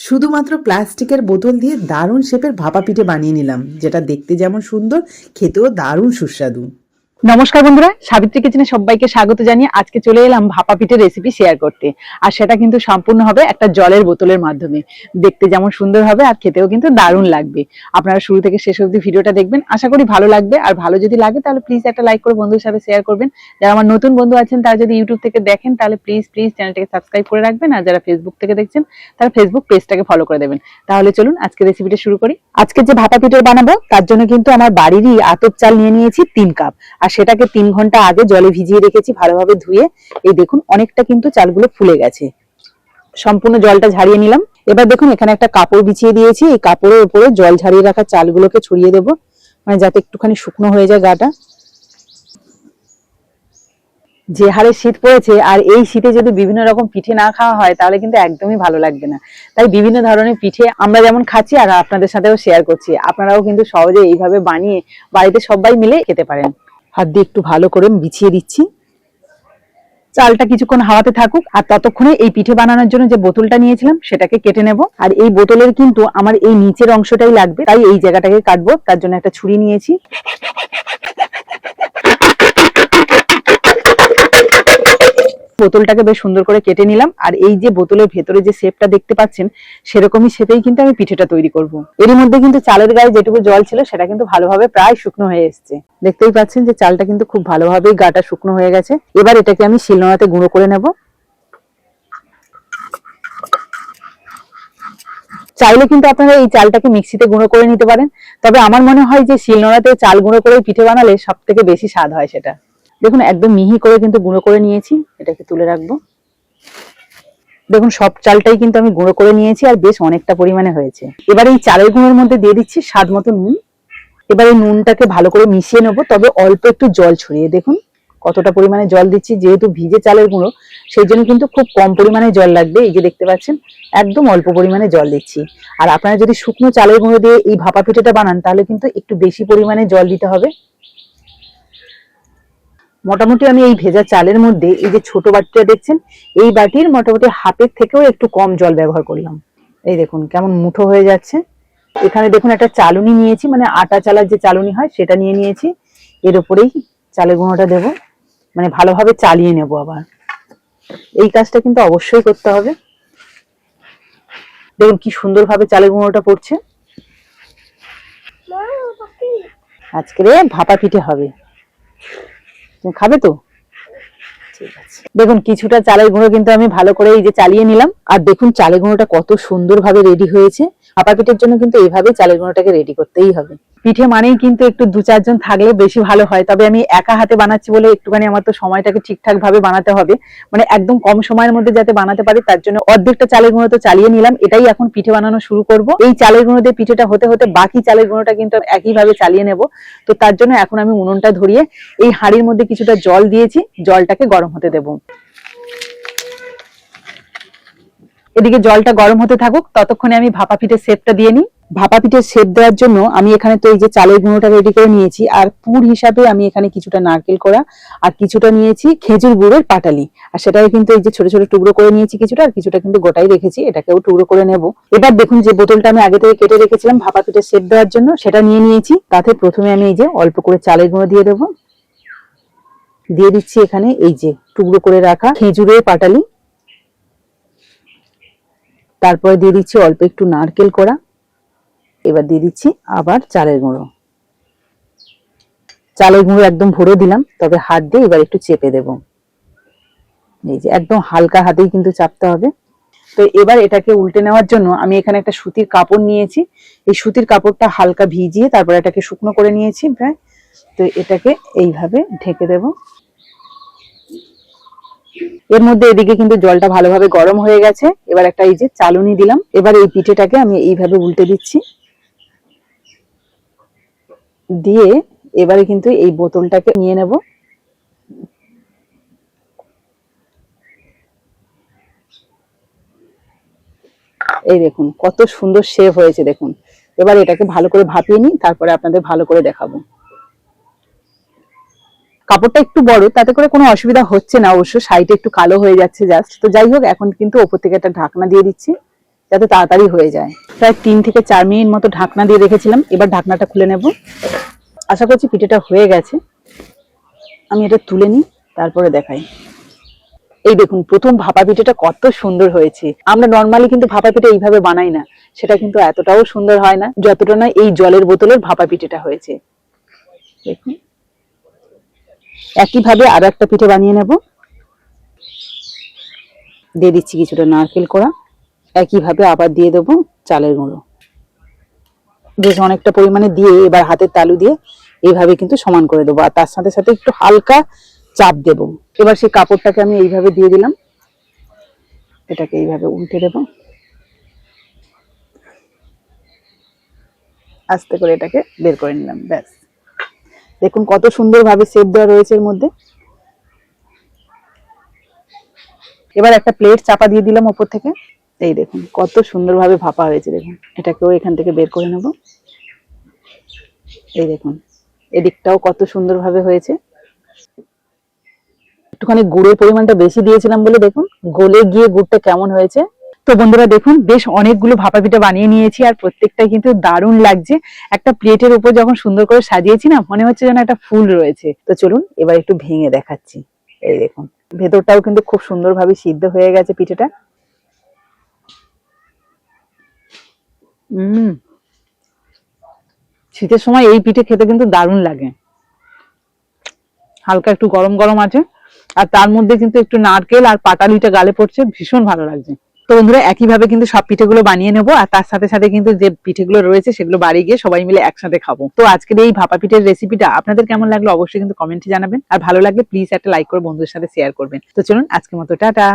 শুধুমাত্র প্লাস্টিকের বোতল দিয়ে দারুণ শেপের ভাপা পিঠে বানিয়ে নিলাম, যেটা দেখতে যেমন সুন্দর, খেতেও দারুণ সুস্বাদু। নমস্কার বন্ধুরা, সাবিত্রী কিচেনে সবাইকে স্বাগত জানিয়ে আজকে চলে এলাম ভাপা পিঠের রেসিপি শেয়ার করতে। আর সেটা কিন্তু সম্পূর্ণ হবে একটা জলের বোতলের মাধ্যমে। দেখতে যেমন সুন্দর হবে আর খেতেও কিন্তু দারুণ লাগবে। আপনারা শুরু থেকে শেষ অবধি ভিডিওটা দেখবেন, আশা করি ভালো লাগবে। আর ভালো যদি লাগে তাহলে প্লিজ একটা লাইক করে বন্ধুদের সাথে শেয়ার করবেন। যারা আমার নতুন বন্ধু আছেন তারা যদি ইউটিউব থেকে দেখেন তাহলে প্লিজ চ্যানেলটাকে সাবস্ক্রাইব করে রাখবেন। আর যারা ফেসবুক থেকে দেখছেন তারা ফেসবুক পেজটাকে ফলো করে দেবেন। তাহলে চলুন আজকে রেসিপিটা শুরু করি। আজকে যে ভাপা পিঠে বানাবো তার জন্য কিন্তু আমার বাড়িরই আতপ চাল নিয়ে নিয়েছি 3 কাপ। আর সেটাকে 3 ঘন্টা আগে জলে ভিজিয়ে রেখেছি ভালোভাবে ধুয়ে। এই দেখুন অনেকটা কিন্তু চালগুলো ফুলে গেছে। সম্পূর্ণ জলটা ঝাড়িয়ে নিলাম। এবার দেখুন এখানে একটা কাপড় বিছিয়ে দিয়েছি। এই কাপড়ের উপরে জল ঝাড়িয়ে রাখা চালগুলোকে ছড়িয়ে দেব, মানে যাতে একটুখানি শুকনো হয়ে যায় গাটা। যে হারে শীত পড়েছে, আর এই শীতে যদি বিভিন্ন রকম পিঠে না খাওয়া হয় তাহলে কিন্তু একদমই ভালো লাগবে না। তাই বিভিন্ন ধরনের পিঠে আমরা যেমন খাচ্ছি আর আপনাদের সাথেও শেয়ার করছি। আপনারাও কিন্তু সহজে এইভাবে বানিয়ে বাড়িতে সবাই মিলে খেতে পারেন। হাত দিয়ে একটু ভালো করে বিছিয়ে দিচ্ছি। চালটা কিছুক্ষণ হাওয়াতে থাকুক, আর ততক্ষণে এই পিঠে বানানোর জন্য যে বোতলটা নিয়েছিলাম সেটাকে কেটে নেব। আর এই বোতলের কিন্তু আমার এই নিচের অংশটাই লাগবে, তাই এই জায়গাটাকে কাটবো। তার জন্য একটা ছুরি নিয়েছি। বোতলটাকে বেশ সুন্দর করে কেটে নিলাম। আর এই যে বোতলের ভেতরে যে শেপটা দেখতে পাচ্ছেন সেরকমই শেপেই কিন্তু আমি পিঠেটা তৈরি করব। এরই মধ্যে কিন্তু চালের গায়ে যেটুকু জল ছিল সেটা কিন্তু ভালোভাবে প্রায় শুকনো হয়ে এসেছে। দেখতেই পাচ্ছেন যে চালটা কিন্তু খুব ভালোভাবেই গাটা শুকনো হয়ে গেছে। এবার এটাকে আমি শিলনোড়াতে গুঁড়ো করে নেব। চাইলে কিন্তু আপনারা এই চালটাকে মিক্সিতে গুঁড়ো করে নিতে পারেন, তবে আমার মনে হয় যে শিলনোড়াতে চাল গুঁড়ো করে পিঠে বানালে সব থেকে বেশি স্বাদ হয় সেটা। দেখুন একদম মিহি করে কিন্তু গুঁড়ো করে নিয়েছি। এটাকে তুলে রাখবো। দেখুন সব চালটাই কিন্তু আমি গুঁড়ো করে নিয়েছি, আর বেশ অনেকটা পরিমাণে হয়েছে। এবার এই চালের গুঁড়োর মধ্যে দিয়ে দিচ্ছি স্বাদ মতো নুন। এবার এই নুনটাকে ভালো করে মিশিয়ে নেবো, তবে অল্প একটু জল ছড়িয়ে। দেখুন কতটা পরিমাণে জল দিচ্ছি। যেহেতু ভিজে চালের গুঁড়ো সেই জন্য কিন্তু খুব কম পরিমাণে জল লাগবে। এই যে দেখতে পাচ্ছেন একদম অল্প পরিমাণে জল দিচ্ছি। আর আপনারা যদি শুকনো চালের গুঁড়ো দিয়ে এই ভাপা পিঠেটা বানান তাহলে কিন্তু একটু বেশি পরিমাণে জল দিতে হবে। মোটামুটি আমি এই ভেজা চালের মধ্যে এই যে ছোট বাটিটা দেখছেন, এই বাটির মোটামুটি হাফের থেকেও একটু কম জল ব্যবহার করলাম। এই দেখুন কেমন মুঠো হয়ে যাচ্ছে। এখানে দেখুন একটা চালুনি নিয়েছি, মানে আটা চালার যে চালুনি হয় সেটা নিয়ে নিয়েছি। এর উপরেই চালের গুঁড়োটা দেব, মানে ভালোভাবে চালিয়ে নেব। আবার এই কাজটা কিন্তু অবশ্যই করতে হবে। দেখুন কি সুন্দরভাবে চালের গুঁড়োটা পড়ছে। আজকে ভাপা পিঠে হবে, খাবে তো? ঠিক আছে। দেখুন কিছুটা চালের গুঁড়ো কিন্তু আমি ভালো করে এই যে চালিয়ে নিলাম। আর দেখুন চালের গুঁড়োটা কত সুন্দরভাবে রেডি হয়েছে। ভাপা পিঠের জন্য কিন্তু এইভাবে চালের গুঁড়োটাকে রেডি করতেই হবে। পিঠে মানেই কিন্তু একটু 2-4 জন থাকলে বেশি ভালো হয়, তবে আমি একা হাতে বানাচ্ছি বলে একটুখানি আমার তো সময়টাকে ঠিকঠাক ভাবে বানাতে হবে, মানে একদম কম সময়ের মধ্যে যাতে বানাতে পারি তার জন্য অর্ধেকটা চালের গুঁড়ো তো চালিয়ে নিলাম। এটাই এখন পিঠে বানানো শুরু করব। এই চালের গুঁড়ো দিয়ে পিঠেটা হতে হতে বাকি চালের গুঁড়োটা কিন্তু একইভাবে চালিয়ে নেব। তো তার জন্য এখন আমি উনুনটা ধরিয়ে এই হাঁড়ির মধ্যে কিছুটা জল দিয়েছি, জলটাকে গরম হতে দেব। এদিকে জলটা গরম হতে থাকুক, ততক্ষণে আমি ভাপা পিঠের শেপটা দিয়ে নিই। ভাপা পিঠের শেপ দেওয়ার জন্য আমি এখানে তো এই যে চালের গুঁড়োটা রেডি করে নিয়েছি, আর পুর হিসাবে আমি এখানে কিছুটা নারকেল কোড়া আর কিছুটা নিয়েছি খেজুর গুড়ের পাটালি। আর সেটাকে কিন্তু এই যে ছোট ছোট টুকরো করে নিয়েছি কিছুটা, আর কিছুটা কিন্তু গোটাই রেখেছি। এটাকেও টুকরো করে নেব। এবার দেখুন যে বোতলটা আমি আগে থেকে কেটে রেখেছিলাম ভাপা পিঠের শেপ দেওয়ার জন্য, সেটা নিয়ে নিয়েছি। তাতে প্রথমে আমি এই যে অল্প করে চালের গুঁড়ো দিয়ে দেবো। দিয়ে দিচ্ছি এখানে এই যে টুকরো করে রাখা খেজুরের পাটালি। তারপরে দিয়ে দিচ্ছি অল্প একটু নারকেল কোড়া। এবার দিয়ে দিচ্ছি আবার চালের গুঁড়ো। চালের গুঁড়ো একদম ভরে দিলাম, তবে হাত দিয়ে এবার একটু চেপে দেব। এই যে একদম হালকা হাতেই কিন্তু চাপতে হবে। তো এবার এটাকে উল্টে নেওয়ার জন্য আমি এখানে একটা সুতির কাপড় নিয়েছি। এই সুতির কাপড়টা হালকা ভিজিয়ে তারপর এটাকে শুকনো করে নিয়েছি প্রায়। তো এটাকে এইভাবে ঢেকে দেব। এর মধ্যে এদিকে কিন্তু জলটা ভালোভাবে গরম হয়ে গেছে। এবার একটা এই যে চালুনি দিলাম। এবার এই পিঠেটাকে আমি এইভাবে উল্টে দিচ্ছি। দিয়ে এবারে কিন্তু এই বোতলটাকে নিয়ে নেব। এই দেখুন কত সুন্দর শেপ হয়েছে দেখুন। এবার এটাকে ভালো করে ভাপিয়ে নিই, তারপরে আপনাদের ভালো করে দেখাবো। কাপড়টা একটু বড়, তাতে করে কোনো অসুবিধা হচ্ছে না। অবশ্য সাইডে একটু কালো হয়ে যাচ্ছে জাস্ট। তো যাই হোক, এখন কিন্তু ওপর থেকে একটা ঢাকনা দিয়ে দিচ্ছি। যাতে তাড়াতাড়ি হয়ে যায়। প্রায় 3 থেকে 4 মিনিট মতো ঢাকনা দিয়ে রেখেছিলাম। এবার ঢাকনাটা খুলে নেব। আশা করছি পিঠেটা হয়ে গেছে। আমি এটা তুলে নিই, তারপরে দেখাই। এই দেখুন প্রথম ভাপা পিঠেটা কত সুন্দর হয়েছে। আমরা নর্মালি কিন্তু ভাপা পিঠে এইভাবে বানাই না, সেটা কিন্তু এতটাও সুন্দর হয় না যতটা না এই জলের বোতলের ভাপা পিঠেটা হয়েছে। দেখুন একইভাবে আরো একটা পিঠে বানিয়ে নেব। দিয়ে দিচ্ছি কিছুটা নারকেল কোড়া, একইভাবে আবার দিয়ে দেবো চালের গুঁড়ো। বেশ অনেকটা পরিমাণে দিয়ে এবার হাতের তালু দিয়ে এইভাবে কিন্তু সমান করে দেবো, আর তার সাথে সাথে একটু হালকা চাপ দেব। এবার সেই কাপড়টাকে আমি এইভাবে দিয়ে দিলাম, এটাকে এইভাবে উল্টে দেব, আস্তে করে এটাকে বের করে নিলাম। ব্যাস দেখুন কত সুন্দরভাবে শেপ দেওয়া রয়েছে এর মধ্যে। এবার একটা প্লেট চাপা দিয়ে দিলাম ওপর থেকে। এই দেখুন কত সুন্দরভাবে ভাপা হয়েছে। দেখুন এটাকেও এখান থেকে বের করে নেব। এই দেখুন এদিকটাও কত সুন্দরভাবে হয়েছে। একটুখানি গুড়ের পরিমাণটা বেশি দিয়েছিলাম বলে দেখুন গলে গিয়ে গুড়টা কেমন হয়েছে। তো বন্ধুরা দেখুন বেশ অনেকগুলো ভাপা পিঠা বানিয়ে নিয়েছি, আর প্রত্যেকটাই কিন্তু দারুণ লাগছে। একটা প্লেটের উপর যখন সুন্দর করে সাজিয়েছি না, মনে হচ্ছে যেন একটা ফুল রয়েছে। তো চলুন এবার একটু ভেঙে দেখাচ্ছি। এই দেখুন ভেতরটাও কিন্তু খুব সুন্দরভাবে সিদ্ধ হয়ে গেছে পিঠেটা। শীতের সময় এই পিঠে খেতে কিন্তু দারুণ লাগে। হালকা একটু গরম গরম আছে, আর তার মধ্যে কিন্তু একটু নারকেল আর পাটালিটা গালে পড়ছে, ভীষণ ভালো লাগছে। তো বন্ধুরা একইভাবে কিন্তু সব পিঠেগুলো বানিয়ে নেবো, আর তার সাথে সাথে কিন্তু যে পিঠেগুলো রয়েছে সেগুলো বাড়ি গিয়ে সবাই মিলে একসাথে খাবো। তো আজকের এই ভাপা পিঠের রেসিপিটা আপনাদের কেমন লাগলো অবশ্যই কিন্তু কমেন্টে জানাবেন, আর ভালো লাগলে প্লিজ একটা লাইক করে বন্ধুদের সাথে শেয়ার করবেন। তো চলুন আজকের মতো টাটা।